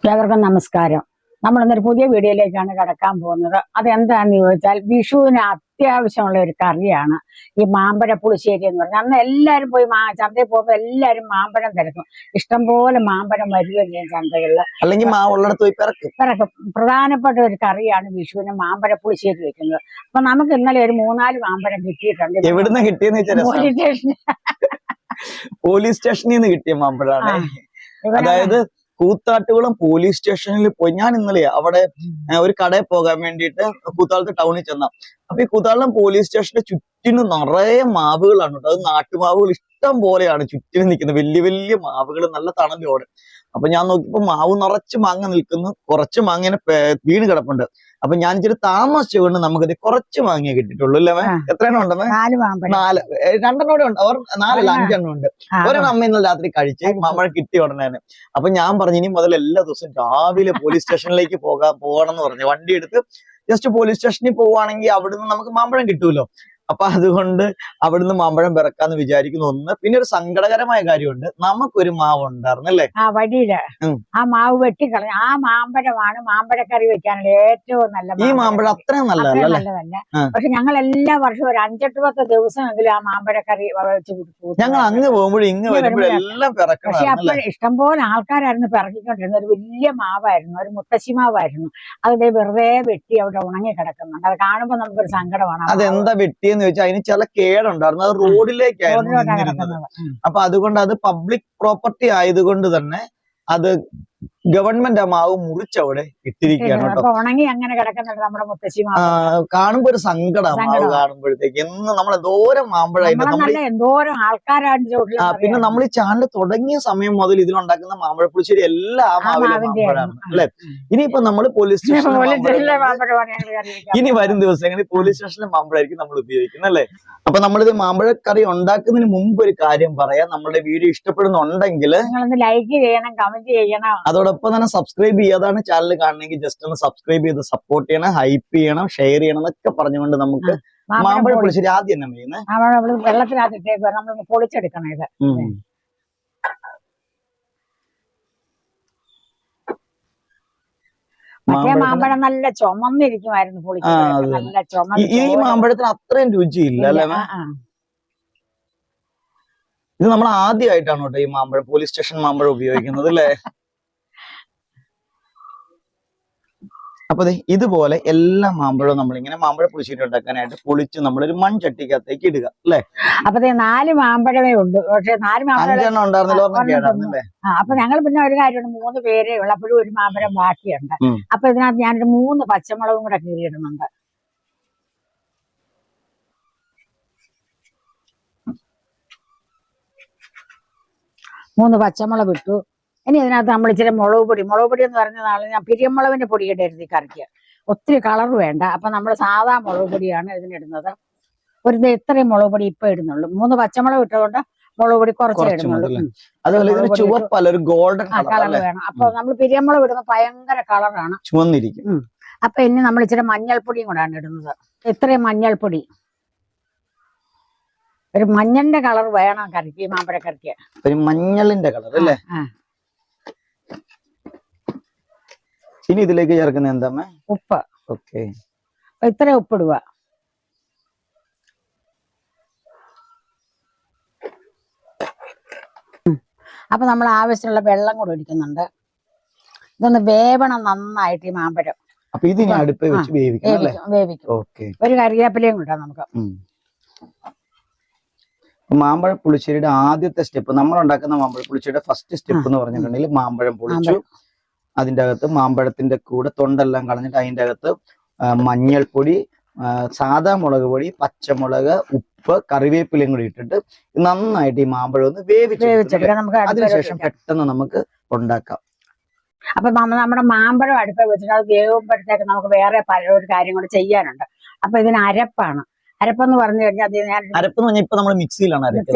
എല്ലാവർക്കും നമസ്കാരം. നമ്മൾ ഇന്നൊരു പുതിയ വീഡിയോയിലേക്കാണ് കടക്കാൻ പോകുന്നത്. അതെന്താണെന്ന് ചോദിച്ചാൽ വിഷുവിന് അത്യാവശ്യമുള്ള ഒരു കറിയാണ് ഈ മാമ്പഴ പുളിശ്ശേരി എന്ന് പറഞ്ഞാൽ. അന്ന് എല്ലാവരും പോയി ചന്തയിൽ പോകുമ്പോൾ എല്ലാവരും മാമ്പഴം തിരക്കും. ഇഷ്ടംപോലെ മാമ്പഴം വരുകയും ചന്തകളിൽ, അല്ലെങ്കിൽ മാവുള്ളിടത്ത് പോയി പിറക്കും. പ്രധാനപ്പെട്ട ഒരു കറിയാണ് വിഷുവിന് മാമ്പഴ പുളിശ്ശേരി വെക്കുന്നത്. അപ്പൊ നമുക്ക് ഇന്നലെ ഒരു 3-4 മാമ്പഴം കിട്ടിയിട്ടുണ്ട്. എവിടുന്ന് കിട്ടിയെന്ന് വെച്ചാൽ പോലീസ് സ്റ്റേഷനിൽ നിന്ന് കിട്ടിയ മാമ്പഴാണ്. അതായത് കൂത്താട്ടുകുളം പോലീസ് സ്റ്റേഷനിൽ പോയി. ഞാൻ ഇന്നലെ അവിടെ ഒരു കടയിൽ പോകാൻ വേണ്ടിയിട്ട് കൂത്താളത്ത് ടൗണിൽ ചെന്ന. അപ്പൊ ഈ കൂത്താളം പോലീസ് സ്റ്റേഷന്റെ ചുറ്റിനും നിറയെ മാവുകളാണ് കേട്ടോ. അത് നാട്ടുമാവുകൾ ഇഷ്ടം പോലെയാണ് ചുറ്റിനും നിൽക്കുന്നത്. വലിയ വലിയ മാവുകൾ, നല്ല തണലോടെ. അപ്പൊ ഞാൻ നോക്കിയപ്പോ മാവ് നിറച്ച് മാങ്ങ നിൽക്കുന്നു, കുറച്ച് മാങ്ങനെ വീണ് കിടപ്പുണ്ട്. അപ്പൊ ഞാൻ ഇച്ചിരി താമസിച്ചുകൊണ്ട് നമുക്കത് കുറച്ച് മാങ്ങ കിട്ടിയിട്ടുള്ളൂ അല്ലേ? എത്രയെണ്ണം ഉണ്ടെന്ന്? 4 രണ്ടെണ്ണോടെ ഉണ്ട്. അവർ 4 5 ഉണ്ട്. ഒരെണ്ണം അമ്മ ഇന്നലെ രാത്രി കഴിച്ച് മാമ്പഴ കിട്ടിയ ഉടനെ. അപ്പൊ ഞാൻ പറഞ്ഞു ഇനി മുതൽ എല്ലാ ദിവസവും രാവിലെ പോലീസ് സ്റ്റേഷനിലേക്ക് പോകണം എന്ന് പറഞ്ഞു. വണ്ടി എടുത്ത് ജസ്റ്റ് പോലീസ് സ്റ്റേഷനിൽ പോവുകയാണെങ്കിൽ അവിടുന്ന് നമുക്ക് മാമ്പഴം കിട്ടുമല്ലോ. അപ്പൊ അതുകൊണ്ട് അവിടുന്ന് മാമ്പഴം പിറക്കാന്ന് വിചാരിക്കുന്ന ഒന്ന്. പിന്നെ ഒരു സങ്കടകരമായ കാര്യമുണ്ട്. നമുക്കൊരു മാവ് ഉണ്ടായിരുന്നല്ലേ ആ വഴിയില്, ആ മാവ് വെട്ടിക്കളഞ്ഞു. ആ മാമ്പഴമാണ് മാമ്പഴക്കറി വെക്കാനുള്ള ഏറ്റവും നല്ല. ഈ മാമ്പഴം അത്രയും നല്ലതല്ല. പക്ഷെ ഞങ്ങൾ എല്ലാ വർഷവും ഒരു 5-10 ദിവസമെങ്കിലും ആ മാമ്പഴക്കറി വെച്ച് കൊടുക്കും. ഞങ്ങൾ അങ്ങ് പോകുമ്പോഴും ഇങ്ങ് വരുമ്പോഴെല്ലാം പിറക്കണം. പക്ഷെ അപ്പോൾ ഇഷ്ടംപോലെ ആൾക്കാരായിരുന്നു പിറക്കിക്കൊണ്ടിരുന്നത്. ഒരു വലിയ മാവായിരുന്നു, ഒരു മുത്തശ്ശി മാവായിരുന്നു. അതിന്റെ വെറുതെ വെട്ടി അവിടെ ഉണങ്ങി കിടക്കുന്നുണ്ട്. അത് കാണുമ്പോൾ നമുക്കൊരു സങ്കടമാണ്. അതെന്താ വെട്ടിയെന്ന് ചോദിച്ചാൽ അതിന് ചില കേടുണ്ടായിരുന്നു. അത് റോഡിലേക്കായിരുന്നു നിന്നിരുന്നത്. അപ്പൊ അതുകൊണ്ട് അത് പബ്ലിക് പ്രോപ്പർട്ടി ആയതുകൊണ്ട് തന്നെ അത് ഗവൺമെന്റ് ആ മാവ് മുറിച്ചവിടെ ഇട്ടിരിക്കുകയാണ് കേട്ടോ. ഉണങ്ങി അങ്ങനെ കിടക്കുന്നുണ്ട് നമ്മുടെ മുത്തശ്ശി. കാണുമ്പോ ഒരു സങ്കടം മാവ് കാണുമ്പോഴത്തേക്ക്. എന്ന് നമ്മൾ എന്തോരം മാമ്പഴമായിട്ട് എന്തോരം ആൾക്കാരാണ്. പിന്നെ നമ്മൾ ഈ ചാനൽ തുടങ്ങിയ സമയം മുതൽ ഇതിലുണ്ടാക്കുന്ന മാമ്പഴ പുളിശ്ശേരി എല്ലാം ആ മാവിലാണ് അല്ലെ. ഇനിയിപ്പോ നമ്മൾ പോലീസ് സ്റ്റേഷനിൽ ഇനി വരും ദിവസങ്ങളിൽ പോലീസ് സ്റ്റേഷനിലെ മാമ്പഴമായിരിക്കും നമ്മൾ ഉപയോഗിക്കുന്നത് അല്ലെ. അപ്പൊ നമ്മളിത് മാമ്പഴക്കറി ഉണ്ടാക്കുന്നതിന് മുമ്പ് ഒരു കാര്യം പറയാം. നമ്മുടെ വീഡിയോ ഇഷ്ടപ്പെടുന്നുണ്ടെങ്കിൽ ലൈക്ക് ചെയ്യണം, കമന്റ് ചെയ്യണം. അതോടൊപ്പം തന്നെ സബ്സ്ക്രൈബ് ചെയ്യാതാണ് ചാനൽ കാണണമെങ്കിൽ ജസ്റ്റ് ഒന്ന് സബ്സ്ക്രൈബ് ചെയ്ത് സപ്പോർട്ട് ചെയ്യണം, ഹൈപ്പ് ചെയ്യണം, ഷെയർ ചെയ്യണം എന്നൊക്കെ പറഞ്ഞുകൊണ്ട് നമുക്ക് മാമ്പഴ പുളിശ്ശേരി ആദ്യം തന്നെ ചെയ്യുന്നത് വെള്ളത്തിനകത്തിട്ടേക്ക് നമ്മൾ പൊളിച്ചെടുക്കണം. ഇത് മറ്റേ മാമ്പഴം നല്ല ചുമന്നിരിക്കുമായിരുന്നു. പൊളിക്കുന്നത് നല്ല ചുമ. ഈ മാമ്പഴത്തിന് അത്രയും രുചിയില്ല അല്ലെ. ഇത് നമ്മൾ ആദ്യമായിട്ടാണ് കേട്ടോ ഈ മാമ്പഴം പോലീസ് സ്റ്റേഷൻ മാമ്പഴം ഉപയോഗിക്കുന്നത് അല്ലേ. അപ്പൊ ഇതുപോലെ എല്ലാ മാമ്പഴവും നമ്മളിങ്ങനെ മാമ്പഴ പുളിശ്ശേരി ഉണ്ടാക്കാനായിട്ട് പൊളിച്ച് നമ്മളൊരു മൺചട്ടിക്കകത്തേക്ക് ഇടുക അല്ലെ. അപ്പൊ 4 മാമ്പഴമേ ഉള്ളൂ. പക്ഷെ 4 5 ഉണ്ടായിരുന്നല്ലോ. അപ്പൊ ഞങ്ങൾ പിന്നെ ഒരു കാര്യമുണ്ട്, 3 പേരേ ഉള്ളു. അപ്പോഴും ഒരു മാമ്പഴം ബാക്കിയുണ്ട്. അപ്പൊ ഇതിനകത്ത് ഞാനൊരു 3 പച്ചമുളകും കൂടെ കീറിയിടുന്നുണ്ട്. മൂന്ന് പച്ചമുളക് ഇട്ടു. ഇനി ഇതിനകത്ത് നമ്മൾ ഇച്ചിരി മുളക് പൊടി എന്ന് പറഞ്ഞതാണ് ഞാൻ പിരിയമുളകിന്റെ പൊടി ഇടരുത് ഈ കറിക്ക്. ഒത്തിരി കളർ വേണ്ട. അപ്പൊ നമ്മൾ സാധാ മുളക് പൊടിയാണ് ഇതിനിടുന്നത്. ഒരു ഇത്രയും മുളക് പൊടി ഇപ്പൊ ഇടുന്നുള്ളൂ. 3 പച്ചമുളക് ഇട്ടുകൊണ്ട് മുളക് പൊടി കുറച്ചേ ഇടുന്നുള്ളൂ. ഗോൾഡൻ കളർ വേണം. അപ്പൊ നമ്മൾ പിരിയമുളക് ഇടുമ്പോൾ ഭയങ്കര കളറാണ്, ചുവന്നിരിക്കും. അപ്പൊ ഇനി നമ്മൾ ഇച്ചിരി മഞ്ഞൾപ്പൊടിയും കൂടാണ് ഇടുന്നത്. ഇത്രയും മഞ്ഞൾപ്പൊടി. ഒരു മഞ്ഞളിന്റെ കളർ വേണം കറിക്ക്, മാമ്പഴക്കറിക്ക്. ഒരു മഞ്ഞളിന്റെ കളർ അല്ലേ. ഇനി ഇതിലേക്ക് ചേർക്കുന്ന എന്താ? ഉപ്പ്. ഓക്കെ, ഇത്ര ഉപ്പിടുക. അപ്പൊ നമ്മൾ ആവശ്യമുള്ള വെള്ളം കൂടെ ഒഴിക്കുന്നുണ്ട്. ഇതൊന്ന് വേവണം നന്നായിട്ട് ഈ മാമ്പഴം. അപ്പൊ ഇത് അടുപ്പിൽ വെച്ച് വേവിക്കും. ഒരു കറിവേപ്പിലയും കൂട്ടാ നമുക്ക്. മാമ്പഴ പുളിശ്ശേരിയുടെ ആദ്യത്തെ സ്റ്റെപ്പ്, നമ്മൾ ഉണ്ടാക്കുന്ന മാമ്പഴ പുളിശ്ശേരിയുടെ ഫസ്റ്റ് സ്റ്റെപ്പ് എന്ന് പറഞ്ഞിട്ടുണ്ടെങ്കിൽ മാമ്പഴം പൊളിച്ചു, അതിൻ്റെ അകത്ത് മാമ്പഴത്തിന്റെ കൂടെ തൊണ്ടെല്ലാം കളഞ്ഞിട്ട് അതിൻ്റെ അകത്ത് മഞ്ഞൾപ്പൊടി, സാധാ മുളക് പൊടി, പച്ചമുളക്, ഉപ്പ്, കറിവേപ്പിലയും കൂടി ഇട്ടിട്ട് നന്നായിട്ട് ഈ മാമ്പഴം ഒന്ന് വേവിച്ചെടുക്കാം. അതിനുശേഷം പെട്ടെന്ന് നമുക്ക് ഉണ്ടാക്കാം. അപ്പൊ നമ്മുടെ മാമ്പഴം അടുപ്പിൽ വെച്ചിട്ട് അത് വേവുമ്പോഴത്തേക്ക് നമുക്ക് വേറെ ഒരു കാര്യം കൂടെ ചെയ്യാനുണ്ട്. അപ്പൊ ഇതിന് അരപ്പാണ്. അരപ്പെന്ന് പറഞ്ഞു കഴിഞ്ഞാൽ അരപ്പെന്ന് പറഞ്ഞാൽ ഇപ്പൊ നമ്മൾ മിക്സിയിലാണ്.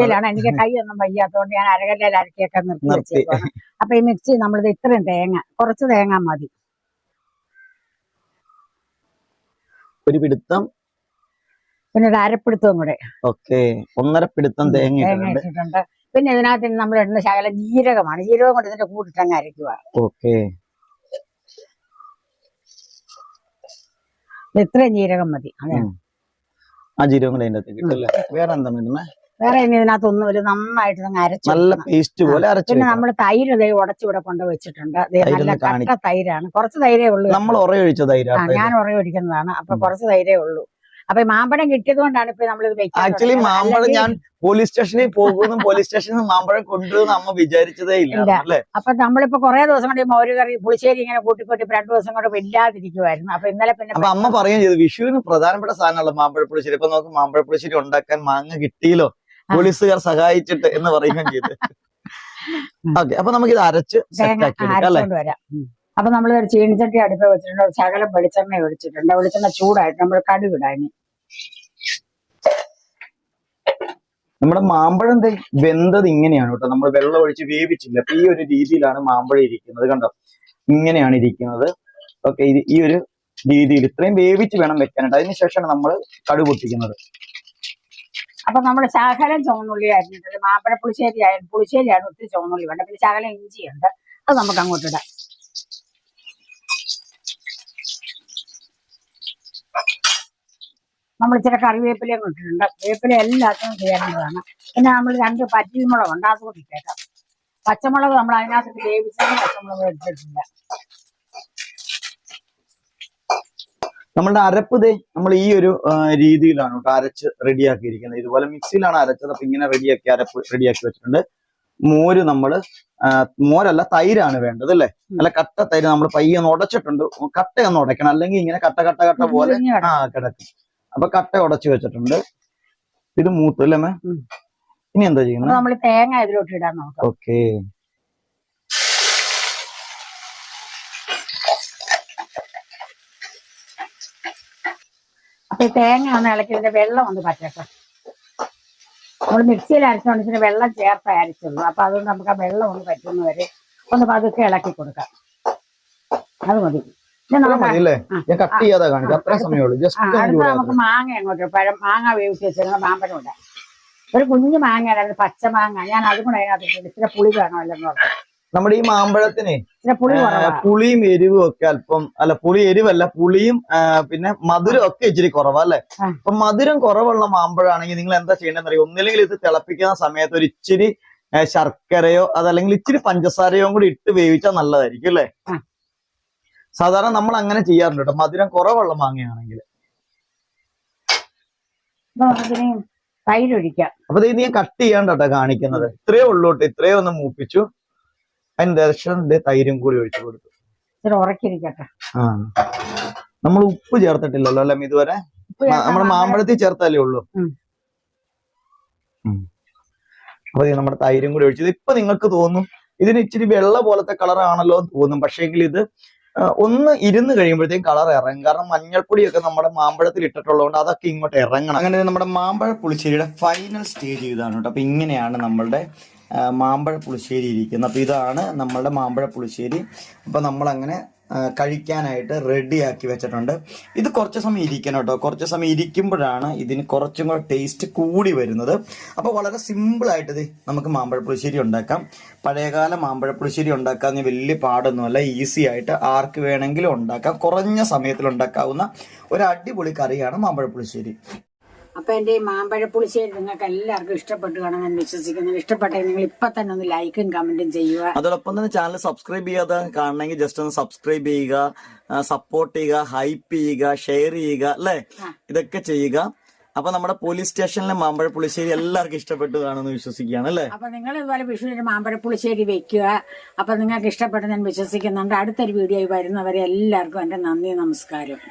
എനിക്ക് കൈയൊന്നും വയ്യാത്തതുകൊണ്ട് ഞാൻ അരകല്ലയിൽ അരക്കിയൊക്കെ നിർത്തി വെച്ചേക്കാണ്. അപ്പൊ ഈ മിക്സി നമ്മളിത് ഇത്രയും കുറച്ച് തേങ്ങ മതി. ഒരു പിടുത്തം, പിന്നെ ഒരു അരപ്പിടുത്തവും കൂടെ. ഓക്കെ, 1.5 പിടുത്തം തേങ്ങ ഇട്ടിട്ടുണ്ട്. പിന്നെ ഇതിനകത്ത് നമ്മൾ ഇടുന്ന ശകലം ജീരകമാണ്. ജീരകം കൊണ്ട് ഇതിന്റെ കൂട്ടിട്ടങ്ങ് അരയ്ക്കുക. ഓക്കെ, ഇത്രയും ജീരകം മതി. അതെ, ആ ജീരകം കൂടെ അതിന്റെ അകത്ത് കിട്ടല്ലേ. വേറെ എന്താണ് ഇടുന്നത്? വേറെ ഇനി ഇതിനകത്തൊന്നും ഒരു നന്നായിട്ട് അരച്ചു നല്ല പേസ്റ്റ് പോലെ അരച്ചു. പിന്നെ നമ്മള് തൈര് ദേ ഉടച്ചിവിടെ കൊണ്ട് വെച്ചിട്ടുണ്ട്. നല്ല കട്ട തൈരാണ്. കുറച്ച് തൈരേ ഉള്ളൂ. നമ്മൾ ഉറയൊഴിച്ച തൈരാണ്. ഞാൻ ഉറയൊഴിക്കുന്നതാണ്. അപ്പൊ കുറച്ച് തൈരേ ഉള്ളൂ. അപ്പൊ മാമ്പഴം കിട്ടിയത് കൊണ്ടാണ് ഇപ്പൊ നമ്മളിത് വെക്കുന്നത്. ആക്ച്വലി മാമ്പഴം ഞാൻ പോലീസ് സ്റ്റേഷനിൽ പോകുന്നു, പോലീസ് സ്റ്റേഷനിൽ നിന്ന് മാമ്പഴം കൊണ്ടുവന്ന് അമ്മ വിചാരിച്ചതേ ഇല്ല അല്ലേ. അപ്പൊ നമ്മളിപ്പോ കുറെ ദിവസം കൊണ്ട് മോര് കറി പുളിശ്ശേരി ഇങ്ങനെ കൂട്ടിക്കൂട്ടി 2 ദിവസം കൊണ്ട് ഇല്ലാതിരിക്കുവായിരുന്നു. അപ്പൊ ഇന്നലെ പിന്നെ അപ്പൊ അമ്മ പറയുകയും ചെയ്തു വിഷുവിന് പ്രധാനപ്പെട്ട സാധനമല്ലോ മാമ്പഴ പുളിശ്ശേരി. ഇപ്പൊ നമുക്ക് മാമ്പഴ പുളിശ്ശേരി ഉണ്ടാക്കാൻ മാങ്ങ കിട്ടിയല്ലോ, പോലീസുകാർ സഹായിച്ചിട്ട് എന്ന് പറയുകയും ചെയ്തു. ഓക്കെ, അപ്പൊ നമുക്ക് ഇത് അരച്ച് അരച്ചുകൊണ്ട് വരാം. അപ്പൊ നമ്മൾ ഒരു ചീനിച്ചട്ടി അടുപ്പ് വെച്ചിട്ടുണ്ട്. ഒരു ശകലം വെളിച്ചെണ്ണ ഒഴിച്ചിട്ടുണ്ട്. വെളിച്ചെണ്ണ ചൂടായിട്ട് നമ്മൾ കടുക് ഇടാൻ. നമ്മുടെ മാമ്പഴം വെന്തത് ഇങ്ങനെയാണ് കേട്ടോ. നമ്മൾ വെള്ളം ഒഴിച്ച് വേവിച്ചില്ല. അപ്പൊ ഈ ഒരു രീതിയിലാണ് മാമ്പഴം ഇരിക്കുന്നത്. കണ്ടോ, ഇങ്ങനെയാണ് ഇരിക്കുന്നത്. ഓക്കെ, ഈ ഒരു രീതിയിൽ ഇത്രയും വേവിച്ച് വേണം വെക്കാനായിട്ട്. അതിനുശേഷമാണ് നമ്മൾ കടുക് പൊട്ടിക്കുന്നത്. അപ്പൊ നമ്മൾ ശകലം ചുവന്നുള്ളി അരിഞ്ഞിട്ടുണ്ട്. മാമ്പഴ പുളിശ്ശേരിയാണ് ഒത്തിരി ചുവന്നുള്ളി വേണ്ട. പിന്നെ ശകലം ഇഞ്ചിയുണ്ട്, അത് നമുക്ക് അങ്ങോട്ട് ഇടാം. നമ്മൾ ഇച്ചിരി കറിവേപ്പിലയും ഇട്ടിട്ടുണ്ട്. വേപ്പില എല്ലാത്തിനും ചെയ്യാനുള്ളതാണ്. പിന്നെ നമ്മൾ 2 പച്ചമുളകുണ്ട്, അതുകൊണ്ട് ഇട്ടേക്കാം. പച്ചമുളക് നമ്മൾ അതിനകത്ത് വേവിച്ചത് പച്ചമുളക് എടുത്തിട്ടില്ല. നമ്മളുടെ അരപ്പ് നമ്മൾ ഈ ഒരു രീതിയിലാണ് കേട്ടോ അരച്ച് റെഡിയാക്കിയിരിക്കുന്നത്. ഇതുപോലെ മിക്സിയിലാണ് അരച്ചത്. അപ്പൊ ഇങ്ങനെ അരപ്പ് റെഡിയാക്കി വെച്ചിട്ടുണ്ട്. മോര് മോരല്ല തൈരാണ് വേണ്ടത് അല്ലേ. അല്ല കട്ട തൈര് നമ്മൾ പയ്യൊന്ന് ഉടച്ചിട്ടുണ്ട്. കട്ടയൊന്ന് ഉടയ്ക്കണം, അല്ലെങ്കിൽ ഇങ്ങനെ കട്ട പോലെ കിടക്കും. അപ്പൊ കട്ട ഉടച്ചു വെച്ചിട്ടുണ്ട്. ഇത് മൂത്ത് അല്ലേ മേ. ഇനി എന്താ ചെയ്യുന്നത്? നമ്മൾ തേങ്ങ ഇതിലോട്ട് ഇടാൻ നോക്കാം. ഓക്കെ, അപ്പൊ ഈ തേങ്ങ ഒന്ന് ഇളക്കി ഇതിന്റെ വെള്ളം ഒന്ന് പറ്റട്ടെ. നമ്മൾ മിക്സിയിൽ അരച്ചോണ്ട് ഇതിന് വെള്ളം ചേർത്ത് അരച്ചുള്ളൂ. അപ്പൊ അതുകൊണ്ട് നമുക്ക് ആ വെള്ളം ഒന്ന് പറ്റുന്നവരെ ഒന്ന് പതുക്കെ ഇളക്കി കൊടുക്കാം. അത് മതി. അടുത്ത നമുക്ക് മാങ്ങ അങ്ങോട്ട് മാങ്ങ വേവിച്ച് വെച്ചിരുന്ന മാമ്പഴം ഇടാം. ഒരു കുഞ്ഞു മാങ്ങ, പച്ച മാങ്ങ. ഞാൻ അതും കൂടെ അതിനകത്ത് ഇച്ചിരി പുളി വേണമല്ലോ എന്ന് പറഞ്ഞു. നമ്മുടെ ഈ മാമ്പഴത്തിന് പുളിയും എരിവും ഒക്കെ അല്പം, അല്ല പുളി എരിവല്ല, പുളിയും പിന്നെ മധുരം ഒക്കെ ഇച്ചിരി കുറവാ അല്ലെ. അപ്പൊ മധുരം കുറവുള്ള മാമ്പഴമാണെങ്കിൽ നിങ്ങൾ എന്താ ചെയ്യേണ്ടതെന്ന് അറിയാം. ഒന്നില്ലെങ്കിൽ ഇത് തിളപ്പിക്കുന്ന സമയത്ത് ഒരു ഇച്ചിരി ശർക്കരയോ അതല്ലെങ്കിൽ ഇച്ചിരി പഞ്ചസാരയോ കൂടി ഇട്ട് വേവിച്ചാൽ നല്ലതായിരിക്കും അല്ലെ. സാധാരണ നമ്മൾ അങ്ങനെ ചെയ്യാറുണ്ട് കേട്ടോ, മധുരം കുറവുള്ള മാങ്ങയാണെങ്കിൽ. തൈരൊഴിക്കാം. അപ്പൊ ഇത് ഞാൻ കട്ട് ചെയ്യാണ്ടോ കാണിക്കുന്നത്. ഇത്രയേ ഉള്ളൂ കേട്ടോ. ഇത്രയോ ഒന്ന് മൂപ്പിച്ചു. അതിന് ദർശനം തൈരും കൂടി ഒഴിച്ചു കൊടുത്തു. ഉറക്കിരിക്കട്ടെ. നമ്മൾ ഉപ്പ് ചേർത്തിട്ടില്ലല്ലോ അല്ലെ ഇതുവരെ. നമ്മുടെ മാമ്പഴത്തിൽ ചേർത്താലേ ഉള്ളൂ. അപ്പൊ നമ്മുടെ തൈരും കൂടി ഒഴിച്ചത്. ഇപ്പൊ നിങ്ങൾക്ക് തോന്നും ഇതിന് ഇച്ചിരി വെള്ള പോലത്തെ കളറാണല്ലോ എന്ന് തോന്നും. പക്ഷേങ്കിൽ ഇത് ഒന്ന് ഇരുന്ന് കഴിയുമ്പോഴത്തേക്കും കളർ ഇറങ്ങും. കാരണം മഞ്ഞൾപ്പൊടിയൊക്കെ നമ്മുടെ മാമ്പഴത്തിൽ ഇട്ടിട്ടുള്ളതുകൊണ്ട് അതൊക്കെ ഇങ്ങോട്ട് ഇറങ്ങണം. അങ്ങനെ നമ്മുടെ മാമ്പഴ പുളിശ്ശേരിയുടെ ഫൈനൽ സ്റ്റേജ് ഇതാണ് കേട്ടോ. അപ്പൊ ഇങ്ങനെയാണ് നമ്മളുടെ മാമ്പഴ പുളിശ്ശേരി ഇരിക്കുന്നത്. അപ്പൊ ഇതാണ് നമ്മളുടെ മാമ്പഴ പുളിശ്ശേരി. അപ്പൊ നമ്മളങ്ങനെ കഴിക്കാനായിട്ട് റെഡിയാക്കി വെച്ചിട്ടുണ്ട്. ഇത് കുറച്ച് സമയം ഇരിക്കണം കേട്ടോ. കുറച്ച് സമയം ഇരിക്കുമ്പോഴാണ് ഇതിന് കുറച്ചും കൂടെ ടേസ്റ്റ് കൂടി വരുന്നത്. അപ്പോൾ വളരെ സിമ്പിളായിട്ട് നമുക്ക് മാമ്പഴ പുളിശ്ശേരി ഉണ്ടാക്കാം. പഴയകാല മാമ്പഴ പുളിശ്ശേരി ഉണ്ടാക്കാൻ വലിയ പാടൊന്നുമല്ല. ഈസി ആയിട്ട് ആർക്ക് വേണമെങ്കിലും ഉണ്ടാക്കാം. കുറഞ്ഞ സമയത്തിൽ ഉണ്ടാക്കാവുന്ന ഒരു അടിപൊളി കറിയാണ് മാമ്പഴ പുളിശ്ശേരി. അപ്പൊ എന്റെ ഈ മാമ്പഴ പുളിശ്ശേരി നിങ്ങൾക്ക് എല്ലാവർക്കും ഇഷ്ടപ്പെട്ടു കാണുമെന്ന് വിശ്വസിക്കുന്നു. ഇഷ്ടപ്പെട്ടെങ്കിൽ നിങ്ങൾ ഇപ്പൊ തന്നെ ഒന്ന് ലൈക്കും കമന്റും ചെയ്യുക. അതോടൊപ്പം തന്നെ ചാനൽ സബ്സ്ക്രൈബ് ചെയ്യാതെ കാണണമെങ്കിൽ ജസ്റ്റ് ഒന്ന് സബ്സ്ക്രൈബ് ചെയ്യുക, സപ്പോർട്ട് ചെയ്യുക, ഹൈപ്പ് ചെയ്യുക, ഷെയർ ചെയ്യുക അല്ലെ, ഇതൊക്കെ ചെയ്യുക. അപ്പൊ നമ്മുടെ പോലീസ് സ്റ്റേഷനിലെ മാമ്പഴ പുളിശ്ശേരി എല്ലാവർക്കും ഇഷ്ടപ്പെട്ടു കാണുമെന്ന് വിശ്വസിക്കുകയാണ് അല്ലെ. അപ്പൊ നിങ്ങൾ ഇതുപോലെ വിഷുവിന് മാമ്പഴ പുളിശ്ശേരി വെക്കുക. അപ്പൊ നിങ്ങൾക്ക് ഇഷ്ടപ്പെട്ടു ഞാൻ വിശ്വസിക്കുന്നുണ്ട്. അടുത്തൊരു വീഡിയോ വരുന്നവരെ എല്ലാവർക്കും എന്റെ നന്ദി, നമസ്കാരം.